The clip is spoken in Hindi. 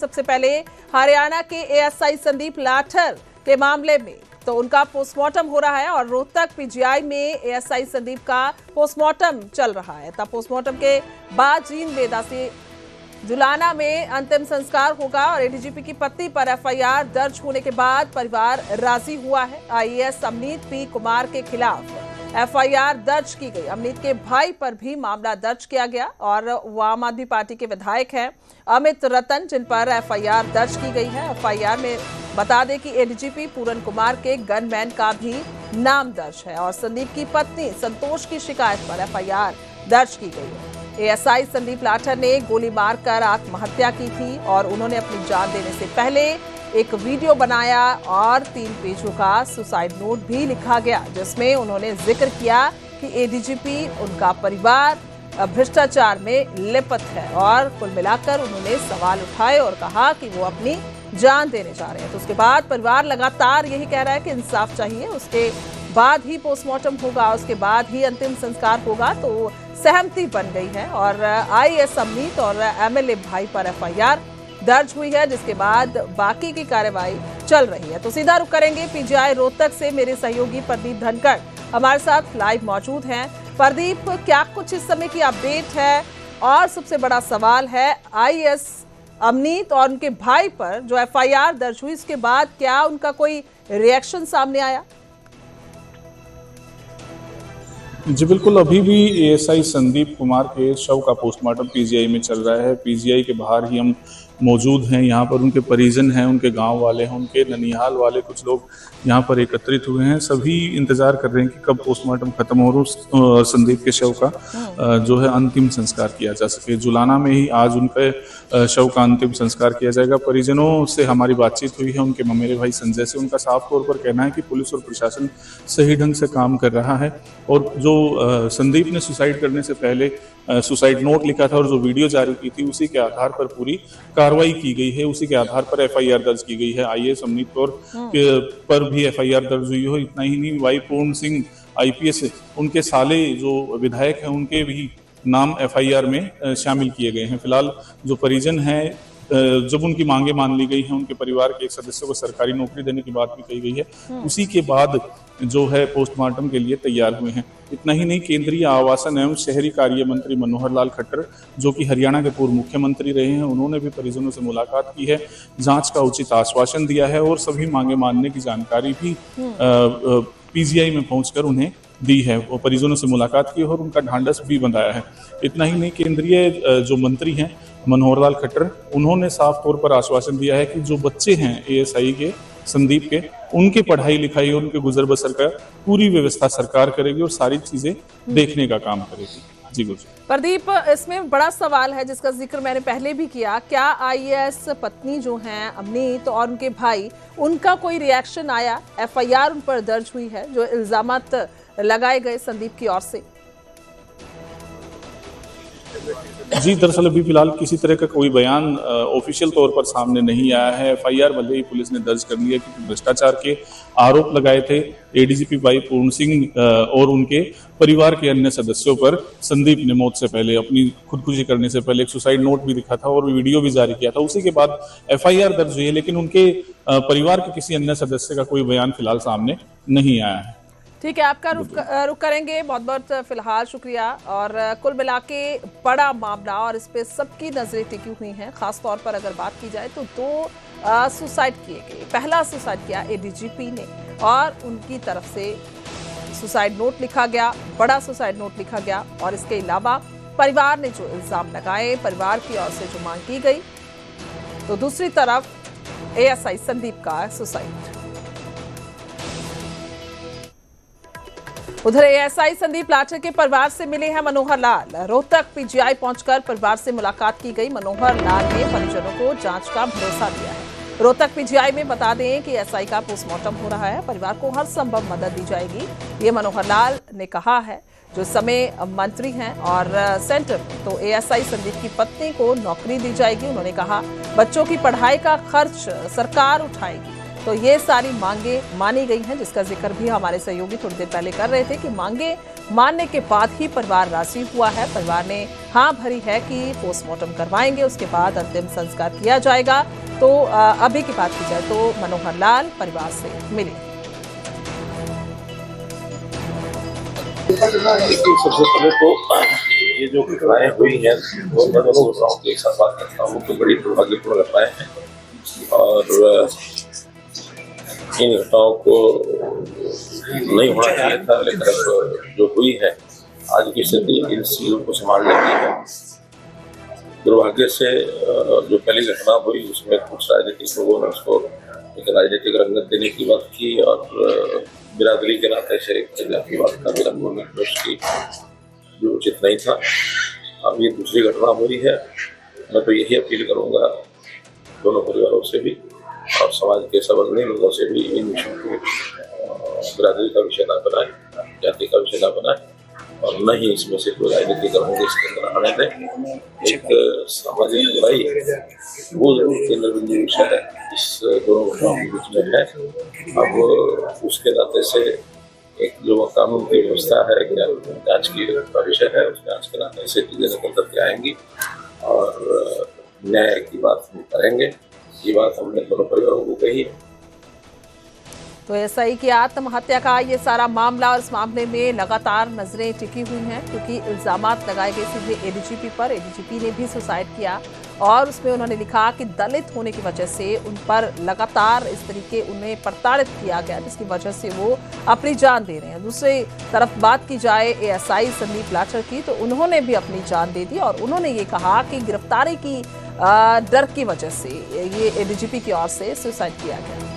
सबसे पहले हरियाणा के एएसआई संदीप लाठर के मामले में तो उनका पोस्टमार्टम हो रहा है और रोहतक पीजीआई में एएसआई संदीप का पोस्टमार्टम चल रहा है। तब पोस्टमार्टम के बाद जींद बेदा से जुलाना में अंतिम संस्कार होगा और एडीजीपी की पत्नी पर एफआईआर दर्ज होने के बाद परिवार राजी हुआ है। आईएएस अमनीत पी कुमार के खिलाफ एफआईआर दर्ज की गई। अमनीत के भाई पर भी मामला दर्ज किया गया और वो आम आदमी पार्टी के विधायक हैं अमित रतन, जिन पर एफआईआर दर्ज की गई है। एफआईआर में बता दें कि एडीजीपी पूरन कुमार के गनमैन का भी नाम दर्ज है और संदीप की पत्नी संतोष की शिकायत पर एफआईआर दर्ज की गई है। एएसआई संदीप लाठर ने गोली मारकर आत्महत्या की थी और उन्होंने अपनी जान देने से पहले एक वीडियो बनाया और 3 पेजों का सुसाइड नोट भी लिखा गया, जिसमें उन्होंने जिक्र किया कि एडीजीपी उनका परिवार भ्रष्टाचार में लिप्त है और कुल मिलाकर उन्होंने सवाल उठाए और कहा कि वो अपनी जान देने जा रहे हैं। तो उसके बाद परिवार लगातार यही कह रहा है कि इंसाफ चाहिए, उसके बाद ही पोस्टमार्टम होगा, उसके बाद ही अंतिम संस्कार होगा। तो सहमति बन गई है और आईएएस अमनीत और एमएलए भाई पर एफआईआर दर्ज हुई है, जिसके बाद बाकी की कार्रवाई चल रही है। तो सीधा रुख करेंगे पीजीआई रोहतक से। मेरे सहयोगी प्रदीप धनखड़ हमारे साथ लाइव मौजूद हैं। प्रदीप, क्या कुछ इस समय की अपडेट है? और सबसे बड़ा सवाल है आईएएस अमनीत और उनके भाई पर जो एफआईआर दर्ज हुई, इसके बाद क्या उनका कोई रिएक्शन सामने आया? जी बिल्कुल, अभी भी एएसआई संदीप कुमार के शव का पोस्टमार्टम पीजीआई में चल रहा है। पीजीआई के बाहर ही हम मौजूद हैं। यहाँ पर उनके परिजन हैं, उनके गांव वाले हैं, उनके ननिहाल वाले कुछ लोग यहाँ पर एकत्रित हुए हैं। सभी इंतजार कर रहे हैं कि कब पोस्टमार्टम खत्म हो और संदीप के शव का जो है अंतिम संस्कार किया जा सके। जुलाना में ही आज उनके शव का अंतिम संस्कार किया जाएगा। परिजनों से हमारी बातचीत हुई है, उनके ममेरे भाई संजय से। उनका साफ तौर पर कहना है कि पुलिस और प्रशासन सही ढंग से काम कर रहा है और जो संदीप ने सुसाइड करने से पहले सुसाइड नोट लिखा था और जो वीडियो जारी की थी, उसी के आधार पर पूरी कार्रवाई की गई है, उसी के आधार पर एफआईआर दर्ज की गई है। आईएएस अमनीत कौर पर भी एफआईआर दर्ज हुई हो। इतना ही नहीं, वाई पूर्ण सिंह आईपीएस उनके साले जो विधायक हैं, उनके भी नाम एफआईआर में शामिल किए गए हैं। फिलहाल जो परिजन हैं, जब उनकी मांगे मान ली गई हैं, उनके परिवार के एक सदस्य को सरकारी नौकरी देने की बात भी कही गई है, उसी के बाद जो है पोस्टमार्टम के लिए तैयार हुए हैं। इतना ही नहीं, केंद्रीय आवासन एवं शहरी कार्य मंत्री मनोहर लाल खट्टर, जो कि हरियाणा के पूर्व मुख्यमंत्री रहे हैं, उन्होंने भी परिजनों से मुलाकात की है, जांच का उचित आश्वासन दिया है और सभी मांगे मानने की जानकारी भी पीजीआई में पहुंचकर उन्हें दी है। वो परिजनों से मुलाकात की और उनका ढांढस भी बंधाया है। इतना ही नहीं, केंद्रीय जो मंत्री हैं मनोहर लाल खट्टर, उन्होंने साफ तौर पर आश्वासन दिया है कि जो बच्चे हैं एएसआई के संदीप के, उनकी पढ़ाई लिखाई और उनके गुजर बसर का पूरी व्यवस्था सरकार करेगी और सारी चीजें देखने का काम करेगी। जी गुजर। प्रदीप, इसमें बड़ा सवाल है जिसका जिक्र मैंने पहले भी किया, क्या आईएएस पत्नी जो हैं अमनीत और उनके भाई, उनका कोई रिएक्शन आया? एफआईआर उन पर दर्ज हुई है जो इल्जामात लगाए गए संदीप की ओर से। जी, दरअसल अभी फिलहाल किसी तरह का कोई बयान ऑफिशियल तौर पर सामने नहीं आया है। एफआईआर भले ही पुलिस ने दर्ज कर लिया क्योंकि भ्रष्टाचार के आरोप लगाए थे एडीजीपी वाई पूर्ण सिंह और उनके परिवार के अन्य सदस्यों पर। संदीप ने मौत से पहले, अपनी खुदकुशी करने से पहले, एक सुसाइड नोट भी लिखा था और वीडियो भी जारी किया था। उसी के बाद एफआईआर दर्ज हुई है, लेकिन उनके परिवार के किसी अन्य सदस्य का कोई बयान फिलहाल सामने नहीं आया है। ठीक है, आपका रुख करेंगे। बहुत बहुत फिलहाल शुक्रिया। और कुल मिला के बड़ा मामला और इस पे सबकी नजरें टिकी हुई हैं। खास तौर पर अगर बात की जाए तो 2 सुसाइड किए गए। पहला सुसाइड किया एडीजीपी ने और उनकी तरफ से सुसाइड नोट लिखा गया, बड़ा सुसाइड नोट लिखा गया। और इसके अलावा परिवार ने जो इल्जाम लगाए, परिवार की ओर से जो मांग की गई, तो दूसरी तरफ एएसआई संदीप का सुसाइड। उधर एएसआई संदीप लाठर के परिवार से मिले हैं मनोहर लाल। रोहतक पीजीआई पहुंचकर परिवार से मुलाकात की गई। मनोहर लाल ने परिजनों को जांच का भरोसा दिया है। रोहतक पीजीआई में बता दें कि एएसआई का पोस्टमार्टम हो रहा है, परिवार को हर संभव मदद दी जाएगी, ये मनोहर लाल ने कहा है, जो समय मंत्री हैं। और सेंटर तो एएसआई संदीप की पत्नी को नौकरी दी जाएगी। उन्होंने कहा बच्चों की पढ़ाई का खर्च सरकार उठाएगी। तो ये सारी मांगे मानी गई हैं, जिसका जिक्र भी हमारे सहयोगी थोड़ी देर पहले कर रहे थे कि मांगे मानने के बाद ही परिवार राजी हुआ है। परिवार ने हाँ भरी है कि पोस्टमार्टम करवाएंगे, उसके बाद अंतिम संस्कार किया जाएगा। तो अभी की बात की जाए तो मनोहर लाल परिवार से मिले। सबसे पहले तो ये जो घटनाएं हुई हैं वो मैं दोनों घटनाओं की एक साथ बात करता हूँ तो बड़ी दुर्भाग्यपूर्ण घटनाएं हैं और इन घटनाओं को नहीं होना चाहिए था, लेकिन अब जो हुई है आज की स्थिति इन चीजों को संभालने की है। दुर्भाग्य से जो पहली घटना हुई उसमें कुछ राजनीतिक लोगों ने उसको एक राजनीतिक रंगत देने की बात की और बिरादरी के नाते से की बात का विलंब की, जो उचित नहीं था। अब ये दूसरी घटना हुई है, मैं तो यही अपील करूंगा दोनों परिवारों से भी और समाज के सब अग्रणी लोगों से भी इन विषयों को बिरादरी का विषय न बनाए, जाति का विषय न बनाए और न ही इसमें से कोई राजनीति करेंगे इसके अंदर आने दें। एक सामाजिक बुराई वो जरूर केंद्र बिंदु विषय है इस दोनों घटनाओं के बीच में है। अब उसके नाते से एक जो कानून की व्यवस्था है, जांच की विषय है, उस जांच के नाते से चीजें निकल करके आएंगी और न्याय की बात हम करेंगे। ये बात हमने दोनों परिवारों को कही है। तो एसआई की आत्महत्या का ये सारा मामला और इस मामले में लगातार नजरें टिकी हुई हैं, क्योंकि इल्जामात लगाए गए सीधे एडीजीपी पर। एडीजीपी ने भी सुसाइड किया और उसमें उन्होंने लिखा कि दलित होने की वजह से उन पर लगातार इस तरीके उन्हें प्रताड़ित किया गया, जिसकी वजह से वो अपनी जान दे रहे हैं। दूसरी तरफ बात की जाए एएसआई संदीप लाठर की, तो उन्होंने भी अपनी जान दे दी और उन्होंने ये कहा कि गिरफ्तारी की डर की वजह से ये एडीजीपी की ओर से सुसाइड किया गया।